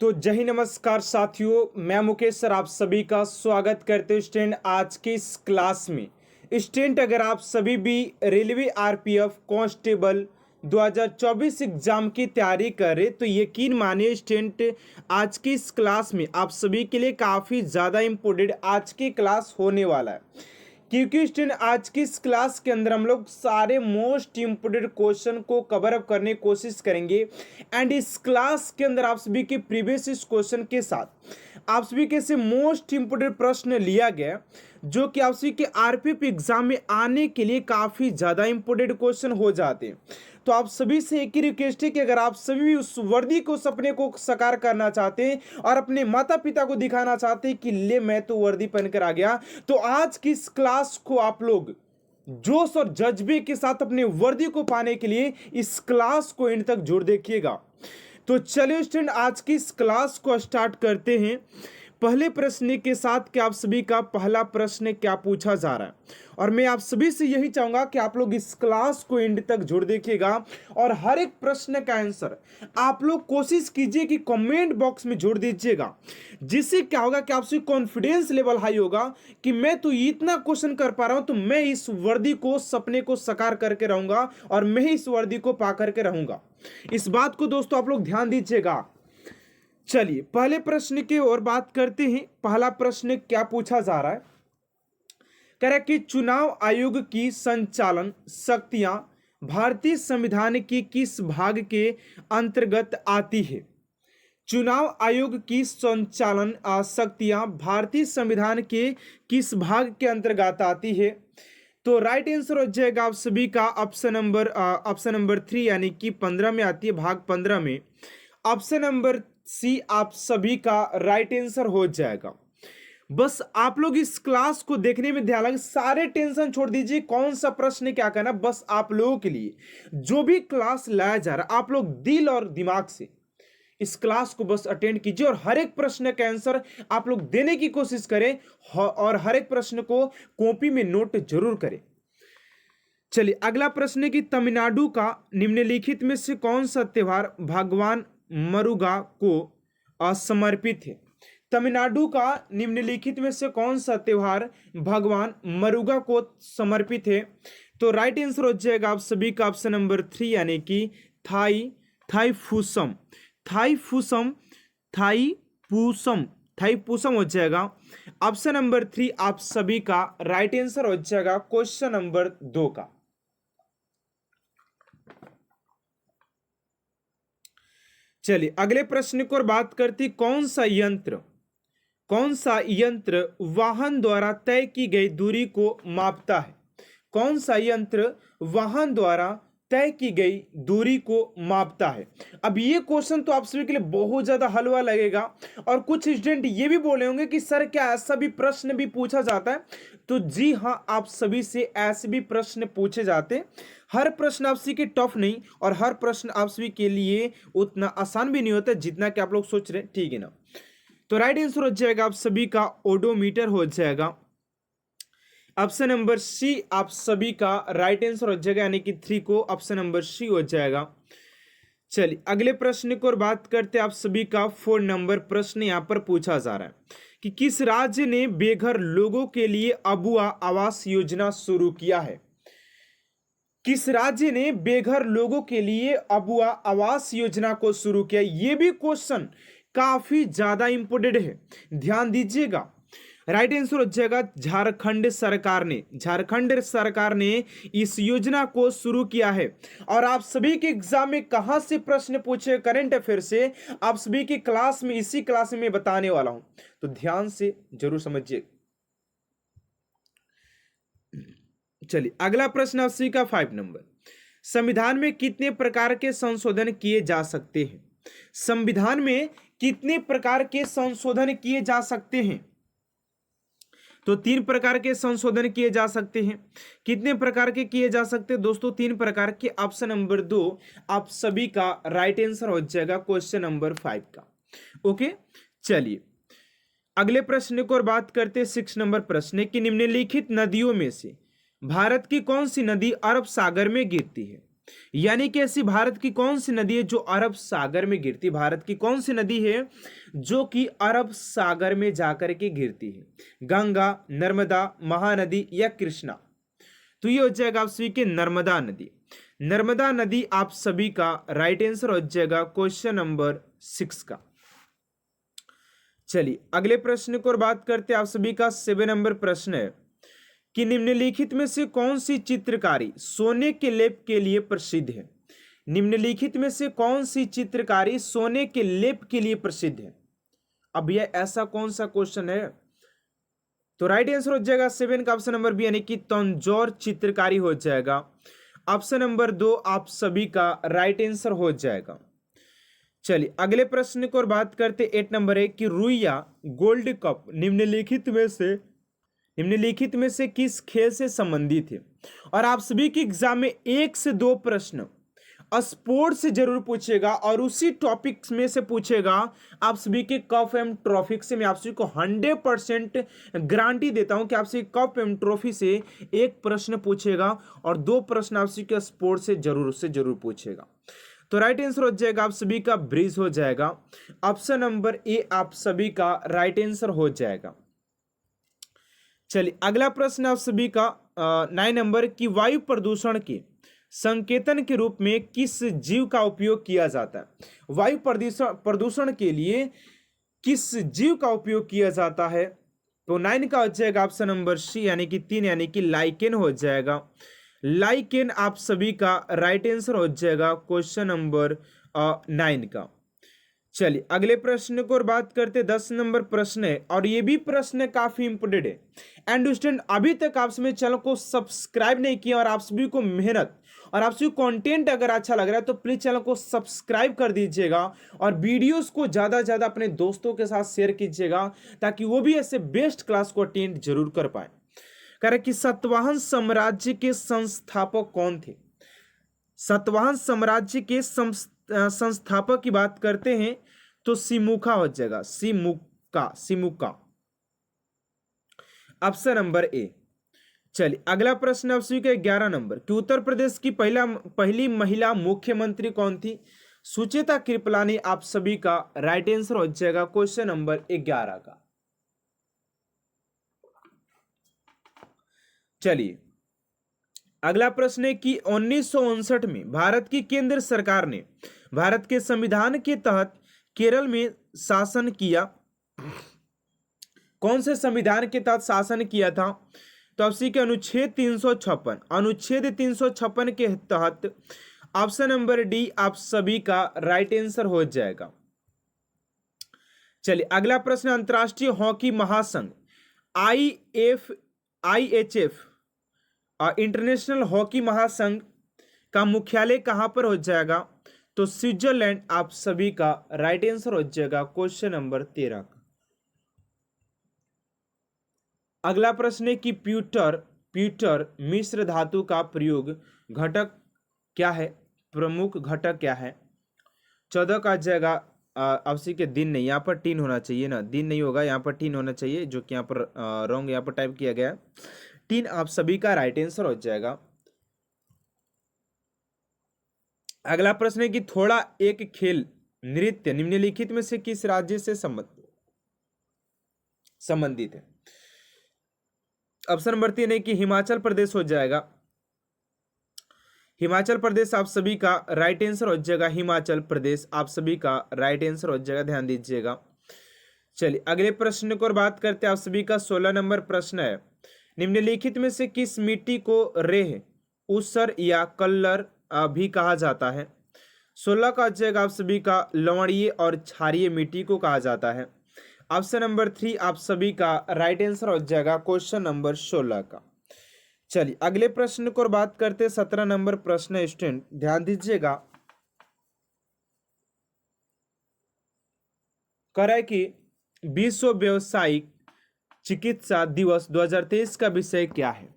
तो जय हिंद, नमस्कार साथियों, मैं मुकेश सर आप सभी का स्वागत करते हैं स्टूडेंट आज के इस क्लास में। स्टूडेंट अगर आप सभी भी रेलवे आरपीएफ कांस्टेबल 2024 एग्जाम की तैयारी कर रहे तो यकीन मानिए स्टूडेंट आज की इस क्लास में आप सभी के लिए काफ़ी ज़्यादा इम्पोर्टेंट आज की क्लास होने वाला है। क्योंकि स्टूडेंट आज की इस क्लास के अंदर हम लोग सारे मोस्ट इम्पोर्टेंट क्वेश्चन को कवर अप करने की कोशिश करेंगे एंड इस क्लास के अंदर आप सभी के प्रीवियस इस क्वेश्चन के साथ आप सभी के से मोस्ट इम्पोर्टेंट प्रश्न लिया गया जो कि आप सभी के आरपीएफ एग्जाम में आने के लिए काफ़ी ज़्यादा इंपॉर्टेंट क्वेश्चन हो जाते हैं। तो आप सभी से एक ही रिक्वेस्ट है कि अगर आप सभी भी उस वर्दी को सपने को साकार करना चाहते हैं और अपने माता पिता को दिखाना चाहते हैं कि ले मैं तो वर्दी पहनकर आ गया, तो आज की इस क्लास को आप लोग जोश और जज्बे के साथ अपने वर्दी को पाने के लिए इस क्लास को एंड तक जोड़ देखिएगा। तो चलिए स्टूडेंट आज की इस क्लास को स्टार्ट करते हैं पहले प्रश्न के साथ कि आप सभी का पहला प्रश्न क्या पूछा जा रहा है। और मैं आप सभी से यही चाहूंगा कि आप लोग इस क्लास को एंड तक जोड़ देखिएगा और हर एक प्रश्न का आंसर आप लोग कोशिश कीजिए कि कमेंट बॉक्स में जोड़ दीजिएगा, जिससे क्या होगा कि आपसे कॉन्फिडेंस लेवल हाई होगा कि मैं तो इतना क्वेश्चन कर पा रहा हूं तो मैं इस वर्दी को सपने को साकार करके रहूंगा और मैं इस वर्दी को पा करके रहूंगा। इस बात को दोस्तों आप लोग ध्यान दीजिएगा। चलिए पहले प्रश्न की ओर बात करते हैं। पहला प्रश्न क्या पूछा जा रहा है, कह रहा है कि चुनाव आयोग की संचालन शक्तियां भारतीय संविधान के किस भाग के अंतर्गत आती है। चुनाव आयोग की संचालन शक्तियां भारतीय संविधान के किस भाग के अंतर्गत आती है। तो राइट आंसर हो जाएगा आप सभी का ऑप्शन नंबर 3 यानी कि 15 में आती है, भाग 15 में ऑप्शन नंबर सी आप सभी का राइट आंसर हो जाएगा। बस आप लोग इस क्लास को देखने में ध्यान लगे, सारे टेंशन छोड़ दीजिए कौन सा प्रश्न क्या करना। बस आप लोगों के लिए जो भी क्लास लाया जा रहा है आप लोग दिल और दिमाग से इस क्लास को बस अटेंड कीजिए और हर एक प्रश्न का आंसर आप लोग देने की कोशिश करें और हर एक प्रश्न को कॉपी में नोट जरूर करें। चलिए अगला प्रश्न है कि तमिलनाडु का निम्नलिखित में से कौन सा त्योहार भगवान मरुगा को समर्पित है। तमिलनाडु का निम्नलिखित में से कौन सा त्योहार भगवान मरुगा को समर्पित है। तो राइट आंसर हो जाएगा आप सभी का ऑप्शन नंबर 3 यानी कि थाईपुसम हो जाएगा। ऑप्शन नंबर 3 आप सभी का राइट आंसर हो जाएगा क्वेश्चन नंबर 2 का। चलिए अगले प्रश्न को बात करती कौन सा यंत्र वाहन द्वारा तय की गई दूरी को मापता है। कौन सा यंत्र वाहन द्वारा तय की गई दूरी को मापता है। अब ये क्वेश्चन तो आप सभी के लिए बहुत ज्यादा हलवा लगेगा और कुछ स्टूडेंट ये भी बोले होंगे कि सर क्या ऐसा भी प्रश्न भी पूछा जाता है। तो जी हाँ, आप सभी से ऐसे भी प्रश्न पूछे जाते हैं। हर प्रश्न आप सभी के टफ नहीं और हर प्रश्न आप सभी के लिए उतना आसान भी नहीं होता जितना कि आप लोग सोच रहे हैं, ठीक है ना। तो राइट आंसर हो जाएगा आप सभी का ओडोमीटर हो जाएगा। ऑप्शन नंबर सी आप सभी का राइट आंसर हो जाएगा यानी कि 3 को ऑप्शन नंबर सी हो जाएगा। चलिए अगले प्रश्न को बात करते हैं। आप सभी का 4 नंबर प्रश्न यहां पर पूछा जा रहा है कि किस राज्य ने बेघर लोगों के लिए अबुआ आवास योजना शुरू किया है। किस राज्य ने बेघर लोगों के लिए अबुआ आवास योजना को शुरू किया। यह भी क्वेश्चन काफी ज्यादा इंपोर्टेंट है, ध्यान दीजिएगा। राइट आंसर हो जाएगा झारखंड सरकार ने इस योजना को शुरू किया है। और आप सभी के एग्जाम में कहां से प्रश्न पूछे करंट अफेयर से आप सभी की क्लास में इसी क्लास में मैं बताने वाला हूं, तो ध्यान से जरूर समझिए। चलिए अगला प्रश्न आप सभी का 5 नंबर, संविधान में कितने प्रकार के संशोधन किए जा सकते हैं। संविधान में कितने प्रकार के संशोधन किए जा सकते हैं। तो 3 प्रकार के संशोधन किए जा सकते हैं। कितने प्रकार के किए जा सकते हैं दोस्तों, 3 प्रकार के। ऑप्शन नंबर 2 आप सभी का राइट आंसर हो जाएगा क्वेश्चन नंबर 5 का। ओके चलिए अगले प्रश्न को और बात करते हैं। 6 नंबर प्रश्न कि निम्नलिखित नदियों में से भारत की कौन सी नदी अरब सागर में गिरती है। यानी कि ऐसी भारत की कौन सी नदी है जो अरब सागर में गिरती है? भारत की कौन सी नदी है जो कि अरब सागर में जाकर के गिरती है? गंगा, नर्मदा, महानदी या कृष्णा? तो ये हो जाएगा आप सभी के नर्मदा नदी। नर्मदा नदी आप सभी का राइट आंसर हो जाएगा क्वेश्चन नंबर 6 का। चलिए अगले प्रश्न को और बात करते हैं। आप सभी का 7 नंबर प्रश्न है कि निम्नलिखित में से कौन सी चित्रकारी सोने के लेप के लिए प्रसिद्ध है? निम्नलिखित में से कौन सी चित्रकारी सोने के लेप के लिए प्रसिद्ध है? अब यह ऐसा कौन सा क्वेश्चन है? तो राइट आंसर हो जाएगा 7 का ऑप्शन नंबर बी यानी कि तंजौर चित्रकारी हो जाएगा। ऑप्शन नंबर 2 आप सभी का राइट आंसर हो जाएगा। चलिए अगले प्रश्न को और बात करते 8 नंबर है कि रुइया गोल्ड कप निम्नलिखित में से किस खेल से संबंधित है? और आप सभी के एग्जाम में 1 से 2 प्रश्न स्पोर्ट्स से जरूर पूछेगा और उसी टॉपिक में से पूछेगा आप सभी के कप एवं ट्रॉफी से। मैं आप सभी को 100% गारंटी देता हूं कि आपसे कप एवं ट्रॉफी से 1 प्रश्न पूछेगा और 2 प्रश्न आप सभी के स्पोर्ट्स से जरूर पूछेगा। तो राइट आंसर हो जाएगा आप सभी का ब्रिज हो जाएगा। ऑप्शन नंबर ए आप सभी का राइट आंसर हो जाएगा। चलिए अगला प्रश्न आप सभी का 9 नंबर की वायु प्रदूषण के संकेतन के रूप में किस जीव का उपयोग किया जाता है? वायु प्रदूषण के लिए किस जीव का उपयोग किया जाता है? तो 9 का हो जाएगा ऑप्शन नंबर सी यानी कि 3 यानी कि लाइकेन हो जाएगा। लाइकेन आप सभी का राइट आंसर हो जाएगा क्वेश्चन नंबर 9 का। चलिए अगले प्रश्न को और बात करते 10 नंबर प्रश्न है और ये भी प्रश्न काफी इंपोर्टेंट है। एंड स्टूडेंट अभी तक आप सभी चैनल को सब्सक्राइब नहीं किया और आप सभी को मेहनत और आप सभी कंटेंट अगर अच्छा लग रहा है तो प्लीज चैनल को सब्सक्राइब कर दीजिएगा और वीडियोस को ज्यादा से ज्यादा अपने दोस्तों के साथ शेयर कीजिएगा ताकि वो भी ऐसे बेस्ट क्लास को अटेंड जरूर कर पाए। कह रहे कि सातवाहन साम्राज्य के संस्थापक कौन थे? सातवाहन साम्राज्य के संस्थापक की बात करते हैं तो सिमुका हो जाएगा। Simuka option number A. चलिए अगला प्रश्न आप सभी का 11 नंबर कि उत्तर प्रदेश की पहली महिला मुख्यमंत्री कौन थी? सुचेता कृपलानी आप सभी का राइट आंसर हो जाएगा क्वेश्चन नंबर 11 का। चलिए अगला प्रश्न है कि 1959 में भारत की केंद्र सरकार ने भारत के संविधान के तहत केरल में शासन किया। कौन से संविधान के तहत शासन किया था? तो आप के अनुच्छेद 356 के तहत ऑप्शन नंबर डी आप सभी का राइट आंसर हो जाएगा। चलिए अगला प्रश्न अंतर्राष्ट्रीय हॉकी महासंघ IHF इंटरनेशनल हॉकी महासंघ का मुख्यालय कहां पर हो जाएगा? तो स्विट्जरलैंड आप सभी का राइट आंसर हो जाएगा क्वेश्चन नंबर 13 का। अगला प्रश्न है कि प्यूटर मिश्र धातु का प्रयोग घटक क्या है? प्रमुख घटक क्या है? 14 का जाएगा आपसी के दिन नहीं, यहाँ पर टीन होना चाहिए ना, दिन नहीं होगा, यहाँ पर टीन होना चाहिए जो कि यहाँ पर रॉन्ग यहाँ पर टाइप किया गया। टीन आप सभी का राइट आंसर हो जाएगा। अगला प्रश्न है कि थोड़ा एक खेल नृत्य निम्नलिखित में से किस राज्य से संबंधित है? ऑप्शन नंबर 3 है कि हिमाचल प्रदेश हो जाएगा। हिमाचल प्रदेश आप सभी का राइट आंसर हो जाएगा। हिमाचल प्रदेश आप सभी का राइट आंसर हो जाएगा, ध्यान दीजिएगा। चलिए अगले प्रश्न को और बात करते हैं। आप सभी का 16 नंबर प्रश्न है निम्नलिखित में से किस मिट्टी को रेह, ऊसर या कल्लर भी कहा जाता है? 16 का जाएगा आप सभी का लवणीय और क्षारीय मिट्टी को कहा जाता है। ऑप्शन नंबर 3 आप सभी का राइट आंसर हो जाएगा क्वेश्चन नंबर 16 का। चलिए अगले प्रश्न को और बात करते 17 नंबर प्रश्न स्टूडेंट ध्यान दीजिएगा। कह रहा है कि विश्व व्यावसायिक चिकित्सा दिवस 2023 का विषय क्या है?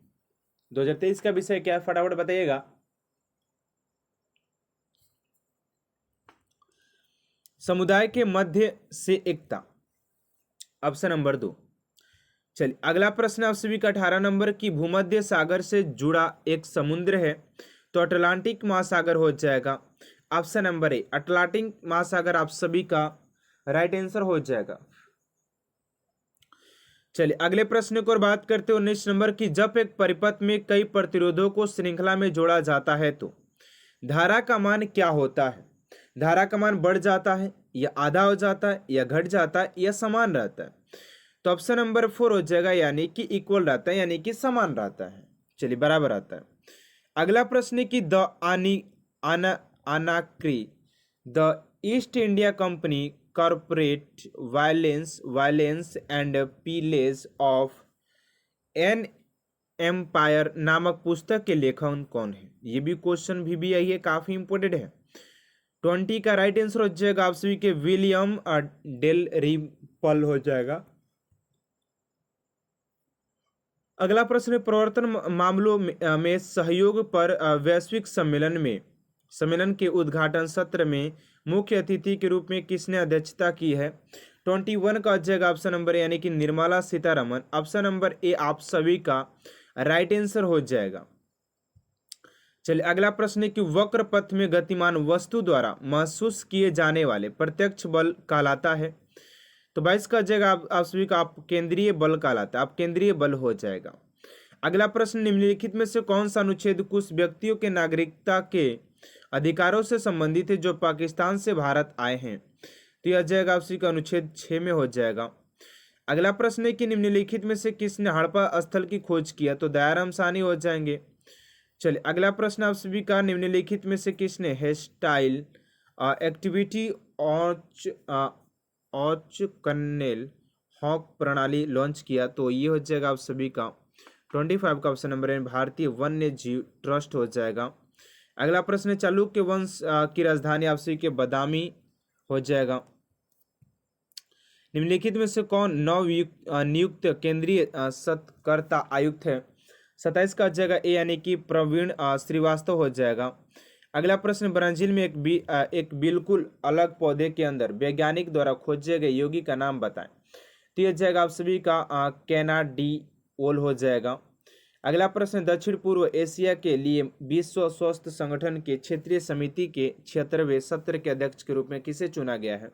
2023 का विषय क्या है फटाफट बताइएगा। समुदाय के मध्य से एकता, ऑप्शन नंबर 2। चलिए अगला प्रश्न आप सभी का 18 नंबर की भूमध्य सागर से जुड़ा एक समुद्र है तो अटलांटिक महासागर हो जाएगा ऑप्शन नंबर ए, अटलांटिक महासागर आप सभी का राइट आंसर हो जाएगा। चलिए अगले प्रश्न की ओर बात करते हैं 19 नंबर की। जब एक परिपथ में कई प्रतिरोधों को श्रृंखला में जोड़ा जाता है तो धारा का मान क्या होता है? धारा का मान बढ़ जाता है या आधा हो जाता है या घट जाता है या समान रहता है? तो ऑप्शन नंबर 4 हो जाएगा, यानी कि इक्वल रहता है, यानी कि समान रहता है। चलिए बराबर आता है। अगला प्रश्न है कि द अनाक्री the East India company corporate violence and pillage of an empire नामक पुस्तक के लेखक कौन है? ये भी क्वेश्चन भी आई है, काफी इंपोर्टेंट है। 20 का राइट आंसर हो जाएगा आप सभी के विलियम डेल रिपल हो जाएगा। अगला प्रश्न प्रवर्तन मामलों में सहयोग पर वैश्विक सम्मेलन के उद्घाटन सत्र में मुख्य अतिथि के रूप में किसने अध्यक्षता की है? 21 का जाएगा ऑप्शन नंबर, यानी कि Nirmala Sitharaman. Option number A आप सभी का राइट आंसर हो जाएगा। चलिए अगला प्रश्न है कि वक्र पथ में गतिमान वस्तु द्वारा महसूस किए जाने वाले प्रत्यक्ष बल कहलाता है? तो 22 का जाएगा आप सभी का आप केंद्रीय बल कहलाता है, आप केंद्रीय बल हो जाएगा। अगला प्रश्न निम्नलिखित में से कौन सा अनुच्छेद कुछ व्यक्तियों के नागरिकता के अधिकारों से संबंधित है जो पाकिस्तान से भारत आए हैं? तो यह जाएगा आप सभी का अनुच्छेद 6 में हो जाएगा। अगला प्रश्न है कि निम्नलिखित में से किसने हड़प्पा स्थल की खोज किया? तो दयाराम साहनी हो जाएंगे। चलिए अगला प्रश्न आप सभी का निम्नलिखित में से किसने हेयर स्टाइल एक्टिविटी ऑच कर्नेल हॉक प्रणाली लॉन्च किया? तो ये हो जाएगा आप सभी का 25 का ऑप्शन नंबर है भारतीय वन्य जीव ट्रस्ट हो जाएगा। अगला प्रश्न चालुक्य वंश की राजधानी आप सभी के बदामी हो जाएगा। निम्नलिखित में से कौन नव नियुक्त केंद्रीय सत्कर्ता आयुक्त है? 27 का जाएगा ए, यानी कि प्रवीण श्रीवास्तव हो जाएगा। अगला प्रश्न ब्राजील में एक बिल्कुल अलग पौधे के अंदर वैज्ञानिक द्वारा खोजे गए यौगिक का नाम बताएं? तो यह जाएगा आप सभी का कैनाडियोल हो जाएगा। अगला प्रश्न दक्षिण पूर्व एशिया के लिए विश्व स्वास्थ्य संगठन के क्षेत्रीय समिति के 76वें सत्र के अध्यक्ष के रूप में किसे चुना गया है?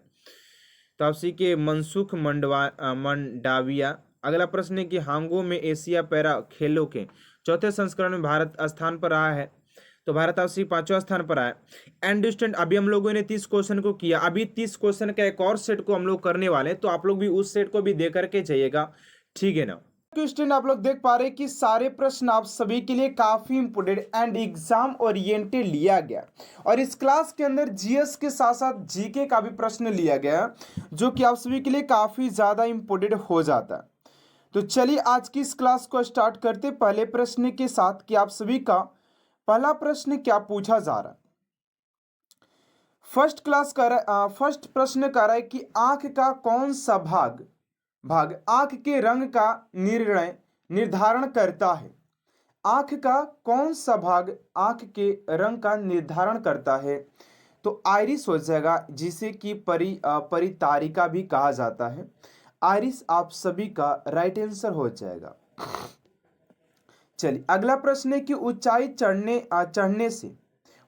तो आप सभी के मनसुख मंडाविया। अगला प्रश्न है कि हांगो में एशिया पैरा खेलों के चौथे संस्करण में भारत स्थान पर रहा है? तो भारत आप सभी 5वां स्थान पर आया। एंड स्टूडेंट अभी हम लोगों ने 30 क्वेश्चन को किया, अभी 30 क्वेश्चन का एक और सेट को हम लोग करने वाले हैं, तो आप लोग भी उस सेट को भी दे करके जाइएगा, ठीक है ना। स्टूडेंट आप लोग देख पा रहे हैं कि सारे प्रश्न आप सभी के लिए काफी इंपोर्टेंट एंड एग्जाम ओरिएंटेड लिया गया, और इस क्लास के अंदर जीएस के साथ साथ जीके का भी प्रश्न लिया गया जो कि आप सभी के लिए काफी ज्यादा इंपोर्टेंट हो जाता है। तो चलिए आज की इस क्लास को स्टार्ट करते पहले प्रश्न के साथ कि आप सभी का पहला प्रश्न क्या पूछा जा रहा है। फर्स्ट प्रश्न कह रहा है कि आंख का कौन सा भाग आंख के रंग का निर्धारण करता है? आंख का कौन सा भाग आंख के रंग का निर्धारण करता है? तो आइरिस हो जाएगा, जिसे कि परितारिका भी कहा जाता है। आइरिस आप सभी का राइट आंसर हो जाएगा। चलिए अगला प्रश्न है कि ऊंचाई चढ़ने से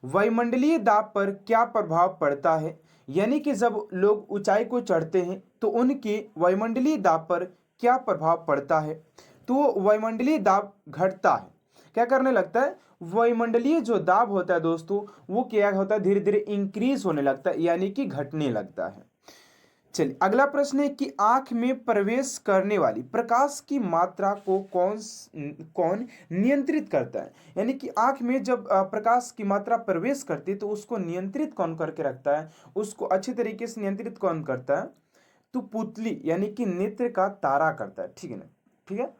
वायुमंडलीय दाब पर क्या प्रभाव पड़ता है? यानी कि जब लोग ऊंचाई को चढ़ते हैं तो उनके वायुमंडलीय दाब पर क्या प्रभाव पड़ता है? तो वायुमंडलीय दाब घटता है। क्या करने लगता है? वायुमंडलीय जो दाब होता है दोस्तों, वो क्या होता है, धीरे धीरे इंक्रीज होने लगता है, यानी कि घटने लगता है। चलिए अगला प्रश्न है कि आंख में प्रवेश करने वाली प्रकाश की मात्रा को कौन नियंत्रित करता है? यानी कि आंख में जब प्रकाश की मात्रा प्रवेश करती है तो उसको नियंत्रित कौन करके रखता है, उसको अच्छे तरीके से नियंत्रित कौन करता है? तो पुतली यानी कि नेत्र का तारा करता है, ठीक है ना, ठीक है,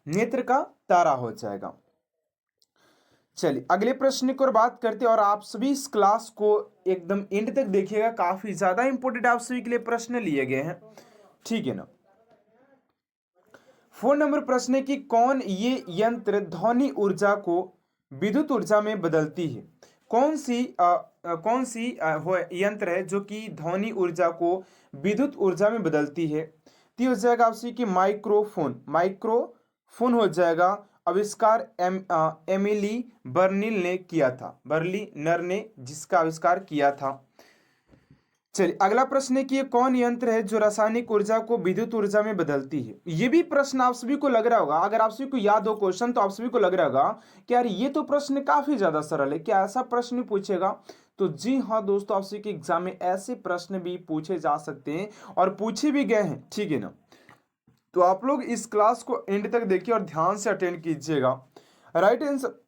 नेत्र का तारा हो जाएगा। चलिए अगले प्रश्न की ओर बात करते हैं, और आप सभी इस क्लास को एकदम एंड तक देखिएगा, काफी ज्यादा इंपोर्टेंट आप सभी के लिए प्रश्न लिए गए हैं, ठीक है ना। 4 नंबर प्रश्न है कि कौन ये यंत्र ध्वनि ऊर्जा को विद्युत ऊर्जा में बदलती है? कौन सी यंत्र है जो कि ध्वनि ऊर्जा को विद्युत ऊर्जा में बदलती है? तो हो जाएगा आप सभी की माइक्रोफोन हो जाएगा। आविष्कार एमिली बर्निल ने किया था, बर्लिनर ने जिसका आविष्कार किया था। चलिए अगला प्रश्न है कि ये कौन यंत्र है जो रासायनिक ऊर्जा को विद्युत ऊर्जा में बदलती है। ये भी प्रश्न आप सभी को लग रहा होगा, अगर आप सभी को याद हो क्वेश्चन तो आप सभी को लग रहा होगा कि यार ये तो प्रश्न काफी ज्यादा सरल है, क्या ऐसा प्रश्न भी पूछेगा? तो जी हाँ दोस्तों, आप सभी के एग्जाम में ऐसे प्रश्न भी पूछे जा सकते हैं और पूछे भी गए हैं, ठीक है ना। तो आप लोग इस क्लास को एंड तक देखिए और ध्यान से अटेंड कीजिएगा। राइट आंसर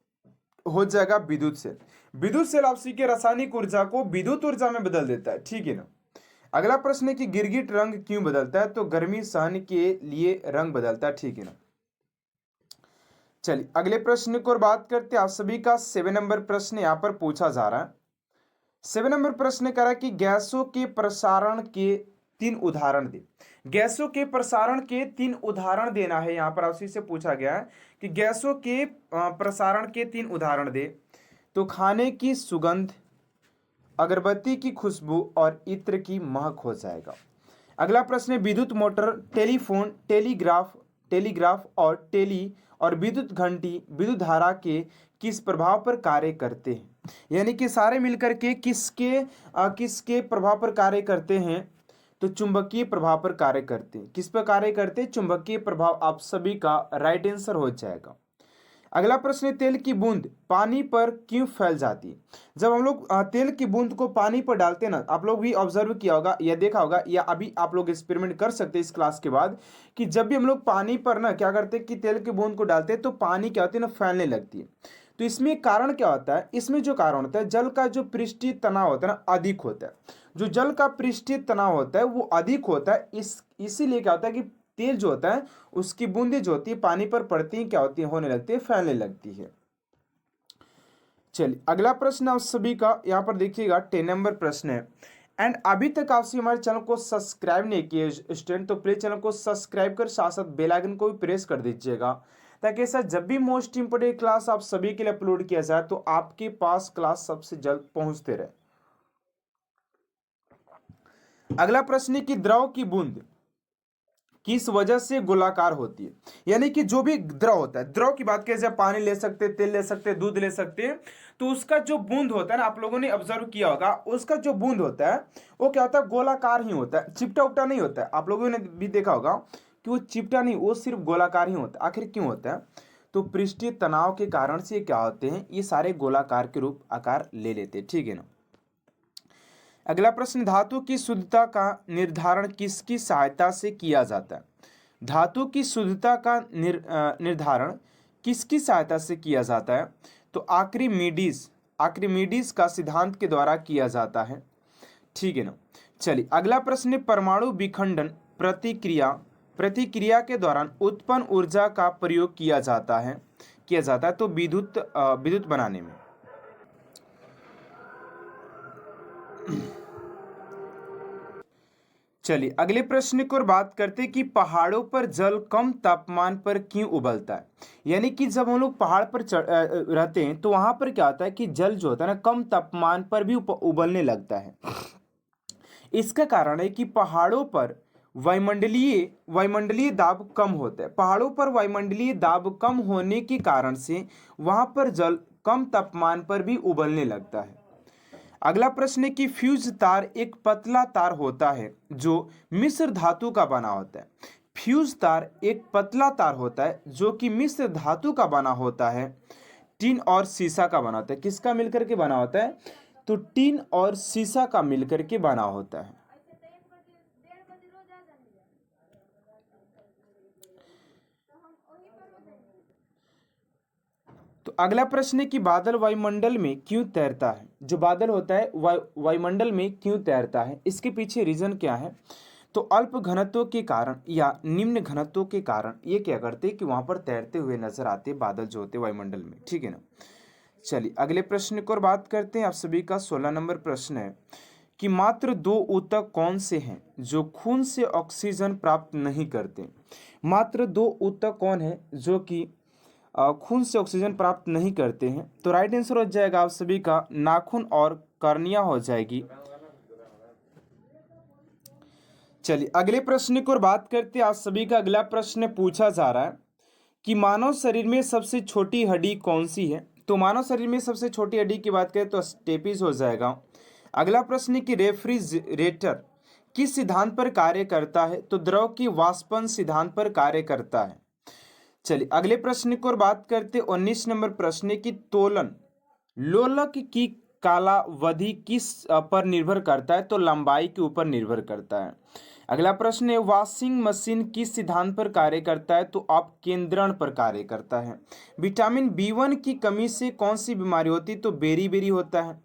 हो जाएगा विद्युत सेल। विद्युत सेल आप सीखे रासायनिक ऊर्जा को विद्युत ऊर्जा में बदल देता है, ठीक है ना। अगला प्रश्न है कि गिरगिट रंग क्यों बदलता है? तो गर्मी सहन के लिए रंग बदलता है, ठीक है ना। चलिए अगले प्रश्न को और बात करते हैं। आप सभी का 7 नंबर प्रश्न यहाँ पर पूछा जा रहा है। 7 नंबर प्रश्न कह रहा है कि गैसों के प्रसारण के 3 उदाहरण दे। गैसों के प्रसारण के 3 उदाहरण देना है, यहाँ पर आपसे से पूछा गया है कि गैसों के प्रसारण के 3 उदाहरण दे। तो खाने की सुगंध, अगरबत्ती की खुशबू और इत्र की महक हो जाएगा। अगला प्रश्न है विद्युत मोटर, टेलीफोन, टेलीग्राफ और विद्युत घंटी विद्युत धारा के किस प्रभाव पर कार्य करते हैं? यानी कि सारे मिलकर के किसके प्रभाव पर कार्य करते हैं? तो चुंबकीय प्रभाव पर कार्य करते हैं। किस पर कार्य करते हैं? चुंबकीय प्रभाव आप सभी का राइट आंसर हो जाएगा। अगला प्रश्न है तेल की बूंद पानी पर क्यों फैल जाती है? जब हम लोग तेल की बूंद को पानी पर डालते हैं ना, आप लोग भी ऑब्जर्व किया होगा या देखा होगा या अभी आप लोग एक्सपेरिमेंट कर सकते हैं इस क्लास के बाद, कि जब भी हम लोग पानी पर ना क्या करते हैं कि तेल की बूंद को डालते हैं तो पानी क्या होती है ना, फैलने लगती है। तो इसमें कारण क्या होता है? इसमें जो कारण होता है, जल का जो पृष्ठीय तनाव होता है ना अधिक होता है। जो जल का पृष्ठीय तनाव होता है वो अधिक होता है, इसीलिए क्या होता है कि तेल जो होता है उसकी बूंदें जो होती है पानी पर पड़ती है, क्या होती है, होने लगती है, फैलने लगती है। चलिए अगला प्रश्न आप सभी का यहाँ पर देखिएगा 10 नंबर प्रश्न है। एंड अभी तक आपसे हमारे चैनल को सब्सक्राइब नहीं किए स्टूडेंट, तो प्लीज चैनल को सब्सक्राइब कर साथ साथ बेल आइकन को भी प्रेस कर दीजिएगा, ताकि ऐसा जब भी मोस्ट इंपोर्टेंट क्लास आप सभी के लिए अपलोड किया जाए तो आपके पास क्लास सबसे जल्द पहुंचते रहे। अगला प्रश्न है कि द्रव की बूंद किस वजह से गोलाकार होती है? यानी कि जो भी द्रव होता है, द्रव की बात करें जब पानी ले सकते हैं, तेल ले सकते हैं, दूध ले सकते हैं, तो उसका जो बूंद होता है ना, आप लोगों ने ऑब्जर्व किया होगा, उसका जो बूंद होता है वो क्या होता है, गोलाकार ही होता है, चिपटा उपटा नहीं होता है। आप लोगों ने भी देखा होगा कि वो चिपटा नहीं, वो सिर्फ गोलाकार ही होता है। आखिर क्यों होता है? तो पृष्ठीय तनाव के कारण से क्या होते हैं, ये सारे गोलाकार के रूप आकार ले लेते हैं, ठीक है ना। अगला प्रश्न, धातु की शुद्धता का निर्धारण किसकी सहायता से किया जाता है? धातु की शुद्धता का निर्धारण किसकी सहायता से किया जाता है? तो आर्किमिडीज का सिद्धांत के द्वारा किया जाता है, ठीक है ना। चलिए अगला प्रश्न, परमाणु विखंडन प्रतिक्रिया के दौरान उत्पन्न ऊर्जा का प्रयोग किया जाता है तो विद्युत बनाने में। चलिए अगले प्रश्न की ओर बात करते हैं कि पहाड़ों पर जल कम तापमान पर क्यों उबलता है? यानी कि जब हम लोग पहाड़ पर रहते हैं तो वहां पर क्या होता है कि जल जो होता है ना कम तापमान पर भी उबलने लगता है। इसका कारण है कि पहाड़ों पर वायुमंडलीय दाब कम होता है। पहाड़ों पर वायुमंडलीय दाब कम होने के कारण से वहां पर जल कम तापमान पर भी उबलने लगता है। अगला प्रश्न है कि फ्यूज तार एक पतला तार होता है जो मिश्र धातु का बना होता है। फ्यूज तार एक पतला तार होता है जो कि मिश्र धातु का बना होता है, टीन और सीसा का बना होता है। किसका मिलकर के बना होता है? तो टीन और सीसा का मिलकर के बना होता है। तो अगला प्रश्न है कि बादल वायुमंडल में क्यों तैरता है? जो बादल होता है वायुमंडल में क्यों तैरता है? इसके पीछे रीजन क्या है? तो अल्प घनत्व के कारण या निम्न घनत्व के कारण ये क्या करते हैं कि वहां पर तैरते हुए नजर आते बादल जो होते वायुमंडल में, ठीक है ना। चलिए अगले प्रश्न की ओर बात करते हैं। आप सभी का 16 नंबर प्रश्न है कि मात्र 2 ऊतक कौन से हैं जो खून से ऑक्सीजन प्राप्त नहीं करते? मात्र 2 ऊतक कौन है जो कि खून से ऑक्सीजन प्राप्त नहीं करते हैं? तो राइट आंसर हो जाएगा आप सभी का नाखून और कर्निया हो जाएगी। चलिए अगले प्रश्न की ओर बात करते हैं। आप सभी का अगला प्रश्न पूछा जा रहा है कि मानव शरीर में सबसे छोटी हड्डी कौन सी है। तो मानव शरीर में सबसे छोटी हड्डी की बात करें तो स्टेपिस हो जाएगा। अगला प्रश्न है कि रेफ्रिजरेटर किस सिद्धांत पर कार्य करता है। तो द्रव की वाष्पन सिद्धांत पर कार्य करता है। चलिए अगले प्रश्न की ओर बात करते 19 नंबर प्रश्न है कि तोलन लोलक की कालावधि किस पर निर्भर करता है। तो लंबाई के ऊपर निर्भर करता है। अगला प्रश्न है वॉशिंग मशीन किस सिद्धांत पर कार्य करता है। तो अपकेंद्रण पर कार्य करता है। विटामिन बी1 की कमी से कौन सी बीमारी होती है। तो बेरी होता है।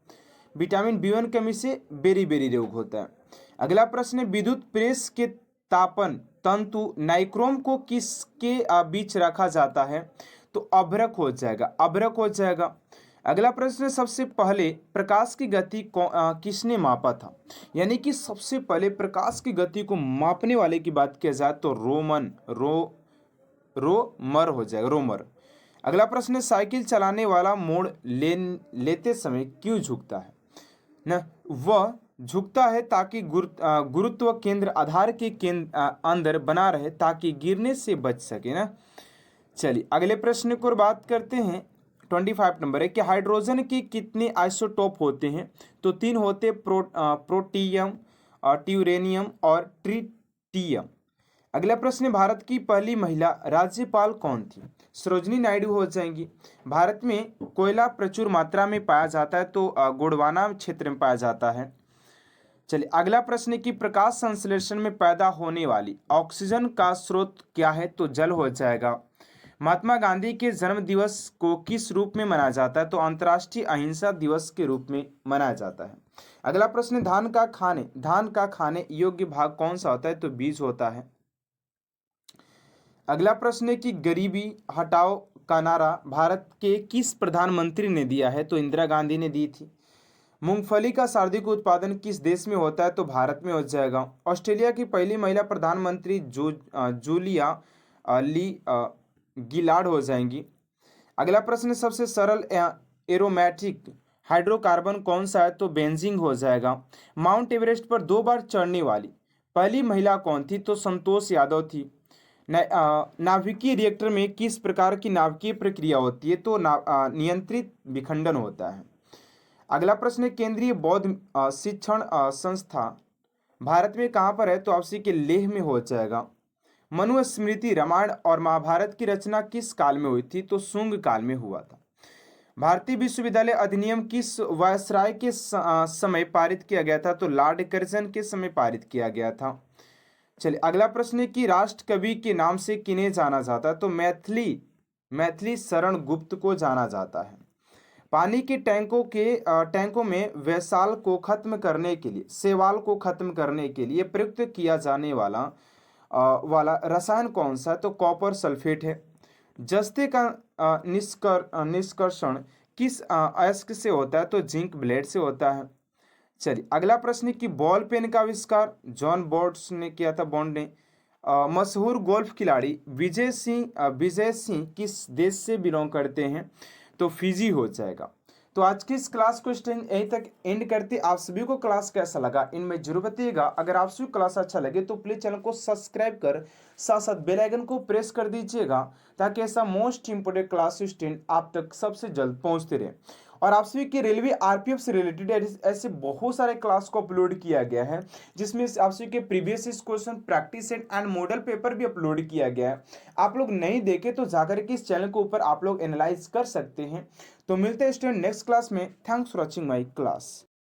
विटामिन बी1 कमी से बेरी रोग होता है। अगला प्रश्न है विद्युत प्रेस के तापन तंतु नाइक्रोम को किसके बीच रखा जाता है। तो अभ्रक हो जाएगा। अगला प्रश्न सबसे पहले प्रकाश की गति किसने मापा था। यानी कि सबसे पहले प्रकाश की गति को मापने वाले की बात किया जाए तो रोमर हो जाएगा रोमर। अगला प्रश्न साइकिल चलाने वाला मोड़ लेते समय क्यों झुकता है ना। वह झुकता है ताकि गुरुत्व केंद्र आधार के अंदर बना रहे ताकि गिरने से बच सके ना। चलिए अगले प्रश्न को बात करते हैं 25 नंबर है कि हाइड्रोजन के कितने आइसोटोप होते हैं। तो 3 होते प्रोटियम ट्यूरेनियम और ट्रिटियम। अगला प्रश्न भारत की पहली महिला राज्यपाल कौन थी। सरोजिनी नायडू हो जाएंगी। भारत में कोयला प्रचुर मात्रा में पाया जाता है तो गोंडवाना क्षेत्र में पाया जाता है। चलिए अगला प्रश्न कि प्रकाश संश्लेषण में पैदा होने वाली ऑक्सीजन का स्रोत क्या है। तो जल हो जाएगा। महात्मा गांधी के जन्म दिवस को किस रूप में मनाया जाता है। तो अंतर्राष्ट्रीय अहिंसा दिवस के रूप में मनाया जाता है। अगला प्रश्न धान का खाने योग्य भाग कौन सा होता है। तो बीज होता है। अगला प्रश्न है कि गरीबी हटाओ का नारा भारत के किस प्रधानमंत्री ने दिया है। तो इंदिरा गांधी ने दी थी। मूंगफली का सर्वाधिक उत्पादन किस देश में होता है। तो भारत में हो जाएगा। ऑस्ट्रेलिया की पहली महिला प्रधानमंत्री जूलिया ली गिलार्ड हो जाएंगी। अगला प्रश्न सबसे सरल एरोमेटिक हाइड्रोकार्बन कौन सा है। तो बेंजीन हो जाएगा। माउंट एवरेस्ट पर 2 बार चढ़ने वाली पहली महिला कौन थी। तो संतोष यादव थी। नाभिकीय रिएक्टर में किस प्रकार की नाभिकीय प्रक्रिया होती है। तो नियंत्रित विखंडन होता है। अगला प्रश्न केंद्रीय बौद्ध शिक्षण संस्था भारत में कहाँ पर है। तो आपसी के लेह में हो जाएगा। मनुस्मृति रामायण और महाभारत की रचना किस काल में हुई थी। तो शुंग काल में हुआ था। भारतीय विश्वविद्यालय अधिनियम किस वायसराय के समय पारित किया गया था। तो लॉर्ड कर्जन के समय पारित किया गया था। चलिए अगला प्रश्न है कि राष्ट्र कवि के नाम से किन्हें जाना जाता है। तो मैथिली शरण गुप्त को जाना जाता है। पानी के टैंकों में शैवाल को खत्म करने के लिए प्रयुक्त किया जाने वाला रसायन कौन सा है। तो कॉपर सल्फेट है। जस्ते का निष्कर्षण किस अयस्क से होता है। तो जिंक ब्लेड से होता है। चलिए अगला प्रश्न कि बॉल पेन का आविष्कार जॉन बोर्ड्स ने किया था। बॉन्ड ने। मशहूर गोल्फ खिलाड़ी विजय सिंह किस देश से बिलोंग करते हैं। तो फिजी हो जाएगा। तो आज की इस क्लास को यहीं तक एंड करते। आप सभी को क्लास कैसा लगा इनमें जरूर बताइएगा। अगर आप सभी क्लास अच्छा लगे तो प्लीज चैनल को सब्सक्राइब कर साथ साथ बेल आइकन को प्रेस कर दीजिएगा ताकि ऐसा मोस्ट इंपोर्टेंट क्लास स्टूडेंट आप तक सबसे जल्द पहुंचते रहे। और आप सभी के रेलवे आरपीएफ से रिलेटेड ऐसे बहुत सारे क्लास को अपलोड किया गया है जिसमें आप सभी के previous question practice set and model paper भी अपलोड किया गया है। आप लोग नहीं देखे तो जाकर के इस चैनल के ऊपर आप लोग एनालाइज कर सकते हैं। तो मिलते हैं स्टूडेंट नेक्स्ट क्लास में। Thanks for watching my class.